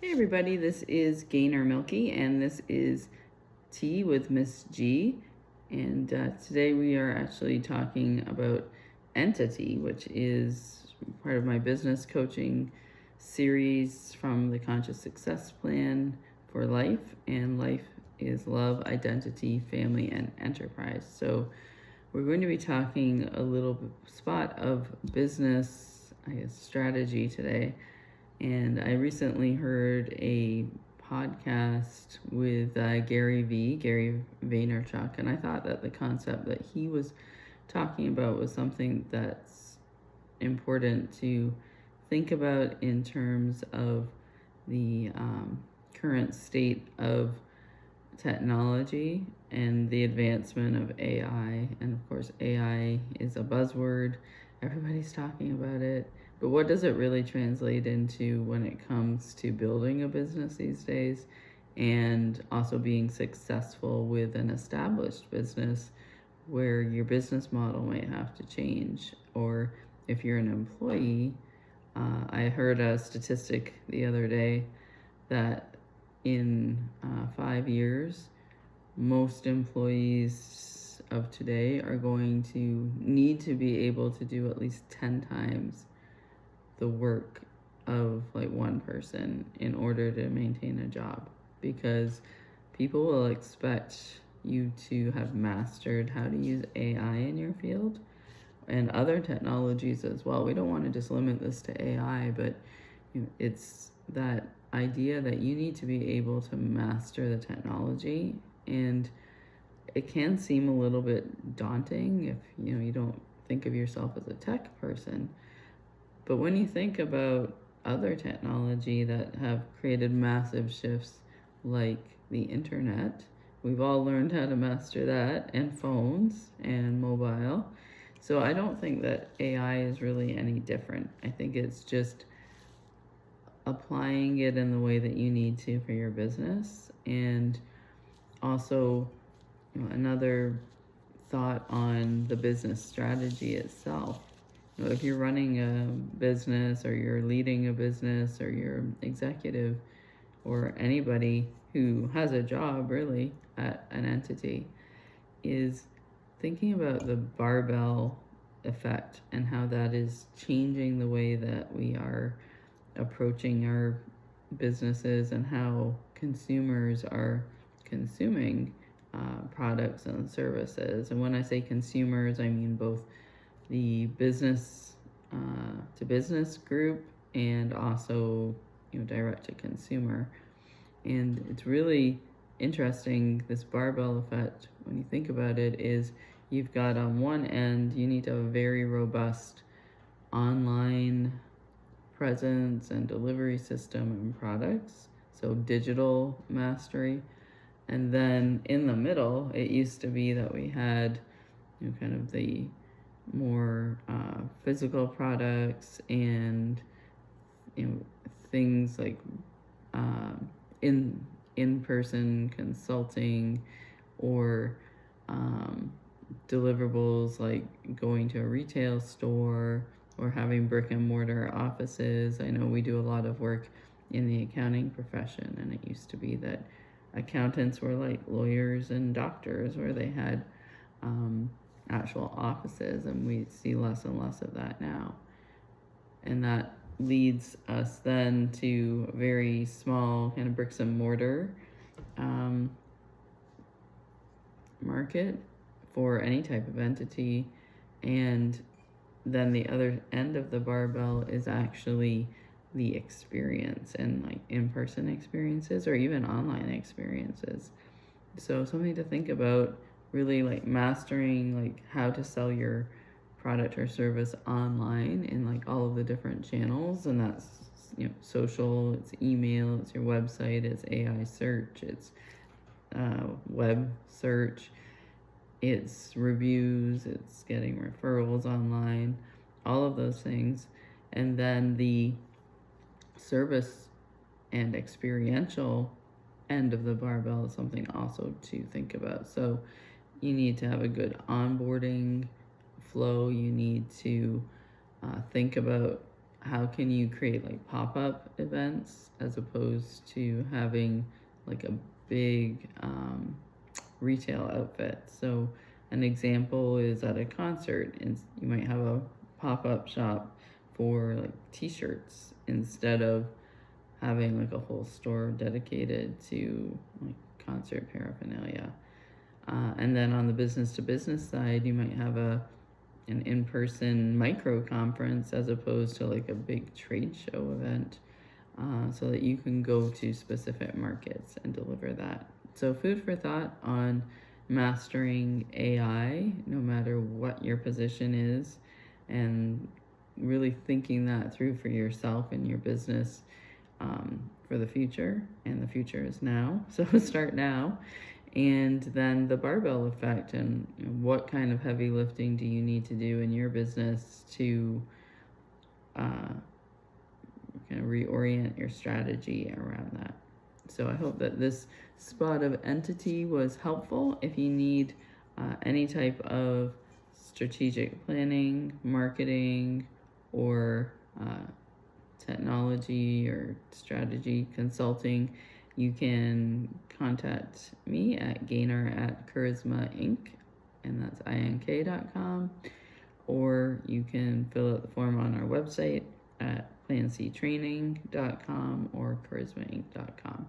Hey everybody, this is Gaynor Meilke and this is Tea with Miss G. And today we are actually talking about enti-TEA, which is part of my business coaching series from the Conscious Success Plan for Life. And life is love, identity, family, and enterprise. So we're going to be talking a little spot of business, strategy today. And I recently heard a podcast with Gary Vaynerchuk, and I thought that the concept that he was talking about was something that's important to think about in terms of the current state of technology and the advancement of AI. And of course, AI is a buzzword. Everybody's talking about it. But what does it really translate into when it comes to building a business these days and also being successful with an established business where your business model might have to change? Or if you're an employee, I heard a statistic the other day that in 5 years, most employees of today are going to need to be able to do at least 10 times the work of like one person in order to maintain a job, because people will expect you to have mastered how to use AI in your field and other technologies as well. We don't want to just limit this to AI, but it's that idea that you need to be able to master the technology. And it can seem a little bit daunting if you don't think of yourself as a tech person. But when you think about other technology that have created massive shifts like the internet, we've all learned how to master that, and phones and mobile. So I don't think that AI is really any different. I think it's just applying it in the way that you need to for your business. And also, another thought on the business strategy itself. If you're running a business or you're leading a business or you're executive or anybody who has a job really at an entity, is thinking about the barbell effect and how that is changing the way that we are approaching our businesses and how consumers are consuming products and services. And when I say consumers, I mean both the business to business group and also direct to consumer. And it's really interesting, this barbell effect, when you think about it, is you've got on one end you need to have a very robust online presence and delivery system and products, so digital mastery. And then in the middle, it used to be that we had kind of the more physical products and things like in-person consulting or deliverables like going to a retail store or having brick-and-mortar offices. I know we do a lot of work in the accounting profession, and it used to be that accountants were like lawyers and doctors, where they had actual offices, and we see less and less of that now. And that leads us then to a very small kind of bricks and mortar market for any type of entity. And then the other end of the barbell is actually the experience, and like in-person experiences or even online experiences. So something to think about, really like mastering like how to sell your product or service online in like all of the different channels. And that's social, it's email, it's your website, it's AI search, it's web search, it's reviews, it's getting referrals online, all of those things. And then the service and experiential end of the barbell is something also to think about. So you need to have a good onboarding flow. You need to think about how can you create like pop-up events as opposed to having like a big retail outfit. So an example is at a concert, and you might have a pop-up shop for like t-shirts instead of having like a whole store dedicated to like concert paraphernalia. And then on the business to business side, you might have an in-person micro conference as opposed to like a big trade show event, so that you can go to specific markets and deliver that. So food for thought on mastering AI, no matter what your position is, and really thinking that through for yourself and your business, for the future. And the future is now, so start now. And then the barbell effect, and what kind of heavy lifting do you need to do in your business to kind of reorient your strategy around that. So I hope that this spot of entity was helpful. If you need any type of strategic planning, marketing, or technology or strategy consulting, you can contact me at Gaynor@Charisma Inc., and that's ink.com, or you can fill out the form on our website at planctraining.com or charismainc.com.